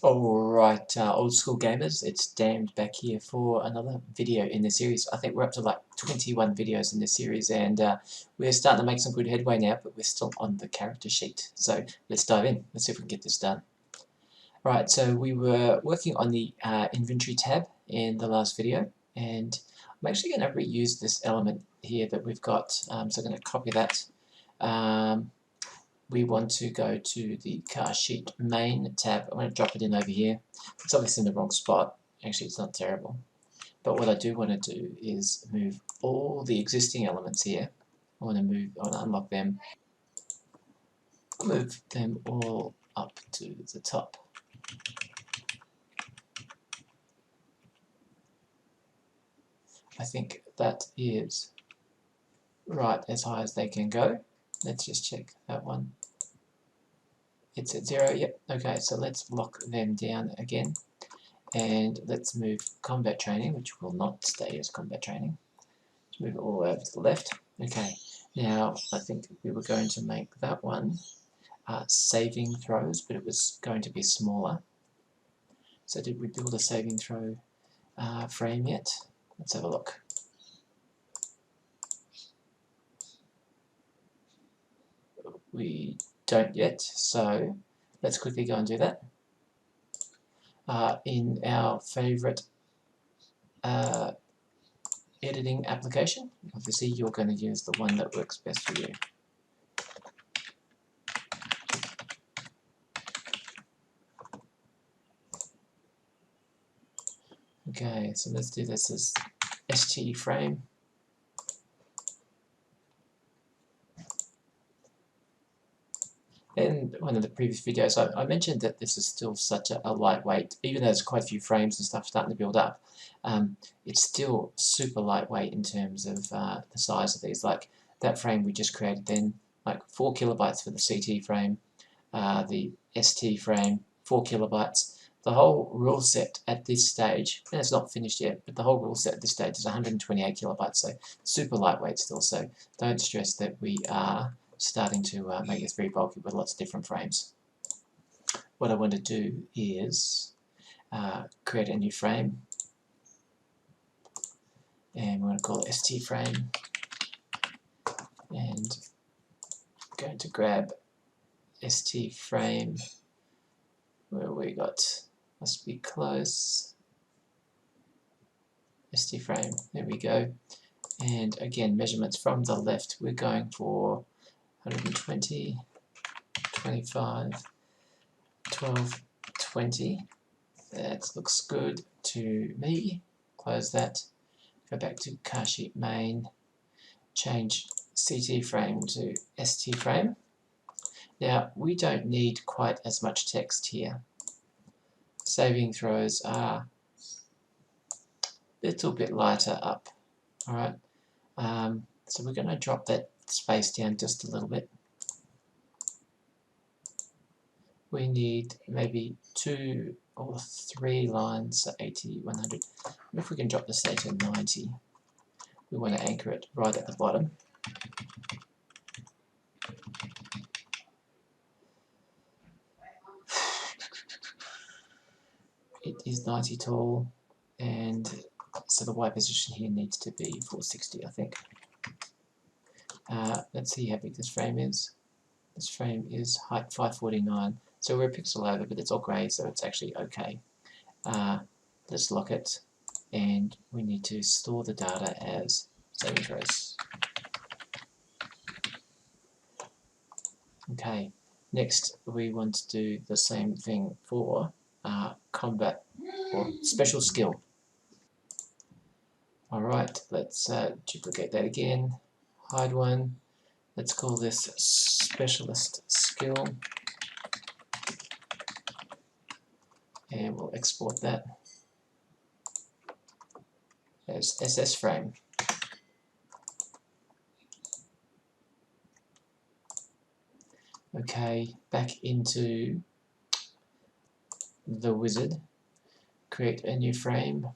Alright, old school gamers, it's Damned back here for another video in this series. I think we're up to like 21 videos in this series, and we're starting to make some good headway now, but we're still on the character sheet. So let's dive in. Let's see if we can get this done. Alright, so we were working on the inventory tab in the last video, and I'm actually going to reuse this element here that we've got. So I'm going to copy that. We want to go to the car sheet main tab. I'm going to drop it in over here. It's obviously in the wrong spot. Actually, it's not terrible. But what I do want to do is move all the existing elements here. I want to unlock them. Move them all up to the top. I think that is right as high as they can go. Let's just check that one. It's at 0, yep, okay, so let's lock them down again. And let's move combat training, which will not stay as combat training. Let's move it all over to the left. Okay, now I think we were going to make that one saving throws, but it was going to be smaller. So did we build a saving throw frame yet? Let's have a look. We don't yet, so let's quickly go and do that. In our favorite editing application, obviously you're going to use the one that works best for you. Okay, so let's do this as ST frame. In one of the previous videos, I mentioned that this is still such a lightweight, even though there's quite a few frames and stuff starting to build up, it's still super lightweight in terms of the size of these. Like that frame we just created then, like 4 kilobytes for the CT frame, the ST frame, 4 kilobytes. The whole rule set at this stage, and it's not finished yet, but the whole rule set at this stage is 128 kilobytes, so super lightweight still. So don't stress that we are starting to make this very bulky with lots of different frames. What I want to do is create a new frame, and we're going to call it ST frame, and I'm going to grab ST frame, where we got, must be close, ST frame, there we go. And again, measurements from the left, we're going for 120, 25, 12, 20. That looks good to me. Close that. Go back to car sheet main. Change CT frame to ST frame. Now, we don't need quite as much text here. Saving throws are a little bit lighter up. Alright, so we're going to drop that space down just a little bit. We need maybe 2 or 3 lines, so 80, 100. If we can drop this say to 90, we want to anchor it right at the bottom. It is 90 tall, and so the Y position here needs to be 460, I think. Let's see how big this frame is. This frame is height 549, so we're a pixel over, but it's all grey, so it's actually okay. Let's lock it, and we need to store the data as saving throws. Okay, next we want to do the same thing for combat or special skill. Alright, let's duplicate that again, hide one. Let's call this specialist skill, and we'll export that as SS frame. Okay, back into the wizard, create a new frame.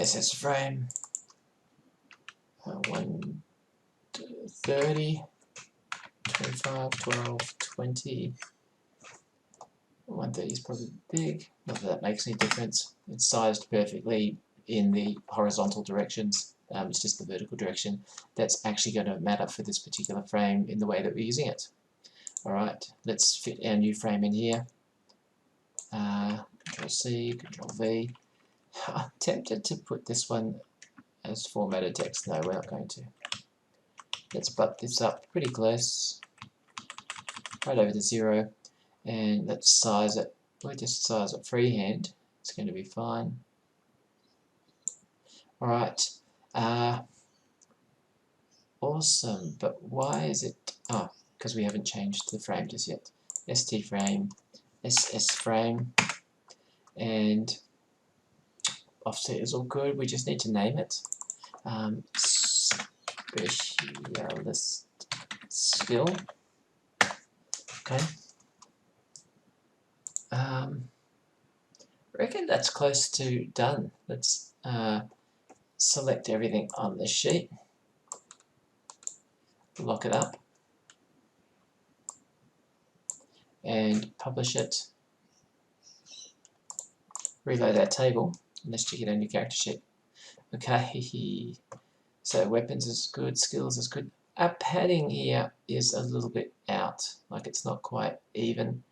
SS frame, 1, 2, 30, 25, 12, 20. 130 is probably big, not that that makes any difference. It's sized perfectly in the horizontal directions, it's just the vertical direction that's actually going to matter for this particular frame in the way that we're using it. Alright, let's fit our new frame in here. Control C, Control V. I'm tempted to put this one as formatted text. No, we're not going to. Let's butt this up pretty close, right over to 0, and let's size it. We'll just size it freehand. It's going to be fine. Alright, awesome, but why is it, because we haven't changed the frame just yet. ST frame, SS frame, and offset is all good, we just need to name it. Specialist skill, okay. I reckon that's close to done. Let's select everything on the sheet, lock it up, and publish it. Reload our table, and let's check it on your character sheet. Okay, so weapons is good, skills is good. Our padding here is a little bit out, like it's not quite even.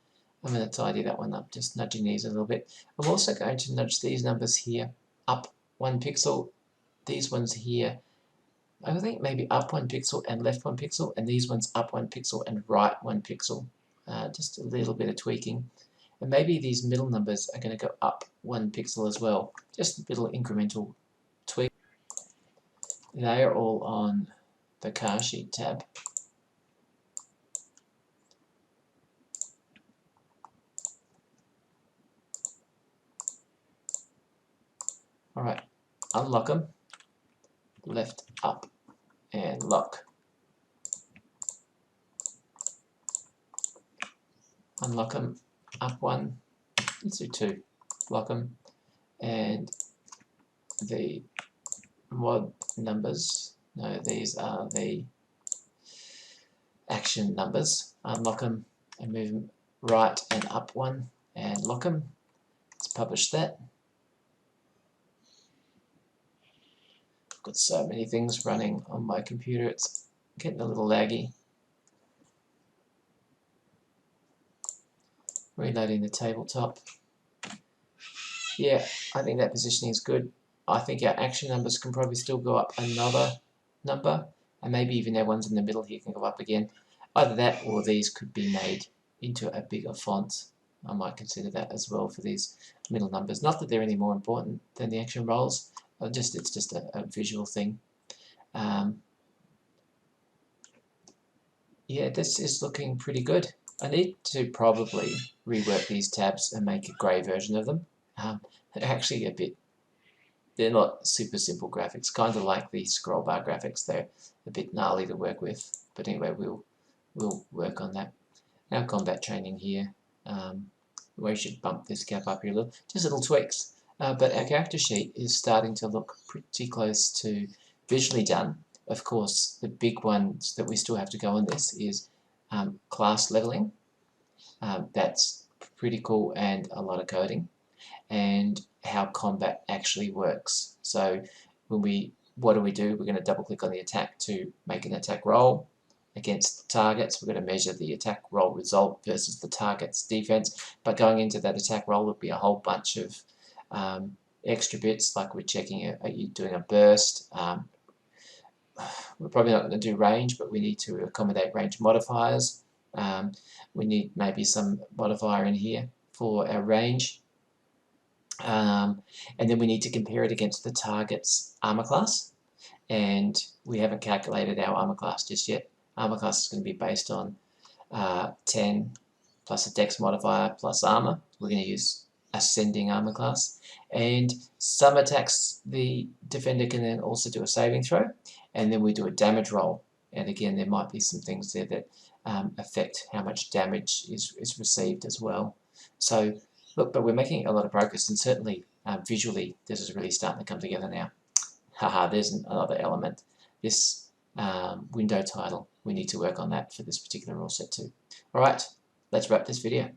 I'm going to tidy that one up, just nudging these a little bit. I'm also going to nudge these numbers here up 1 pixel, these ones here, I think maybe up 1 pixel and left 1 pixel, and these ones up 1 pixel and right 1 pixel. Just a little bit of tweaking. And maybe these middle numbers are going to go up 1 pixel as well. Just a little incremental tweak. They are all on the car sheet tab. Alright, unlock them. Left up and lock. Unlock them, up 1, let's do 2, lock them, and the mod numbers, no, these are the action numbers. Unlock them and move them right and up 1 and lock them. Let's publish that. I've got so many things running on my computer, it's getting a little laggy. Reloading the tabletop. Yeah, I think that positioning is good. I think our action numbers can probably still go up another number, and maybe even our ones in the middle here can go up again. Either that or these could be made into a bigger font. I might consider that as well for these middle numbers. Not that they're any more important than the action rolls, it's just a visual thing. Yeah, this is looking pretty good. I need to probably rework these tabs and make a grey version of them. They're actually they're not super simple graphics, kind of like the scroll bar graphics. They're a bit gnarly to work with, but anyway, we'll work on that. Now combat training here. We should bump this cap up here a little, just little tweaks. But our character sheet is starting to look pretty close to visually done. Of course, the big ones that we still have to go on this is class leveling. That's pretty cool and a lot of coding. And how combat actually works. So what do? We're going to double click on the attack to make an attack roll against targets. We're going to measure the attack roll result versus the target's defense. But going into that attack roll would be a whole bunch of extra bits, like we're checking, are you doing a burst? We're probably not going to do range, but we need to accommodate range modifiers. We need maybe some modifier in here for our range. And then we need to compare it against the target's armor class. And we haven't calculated our armor class just yet. Armor class is going to be based on 10 plus a dex modifier plus armor. We're going to use ascending armor class. And some attacks, the defender can then also do a saving throw. And then we do a damage roll. And again, there might be some things there that affect how much damage is received as well. So, look, but we're making a lot of progress, and certainly visually, this is really starting to come together now. Haha, there's another element. This window title. We need to work on that for this particular rule set too. Alright, let's wrap this video.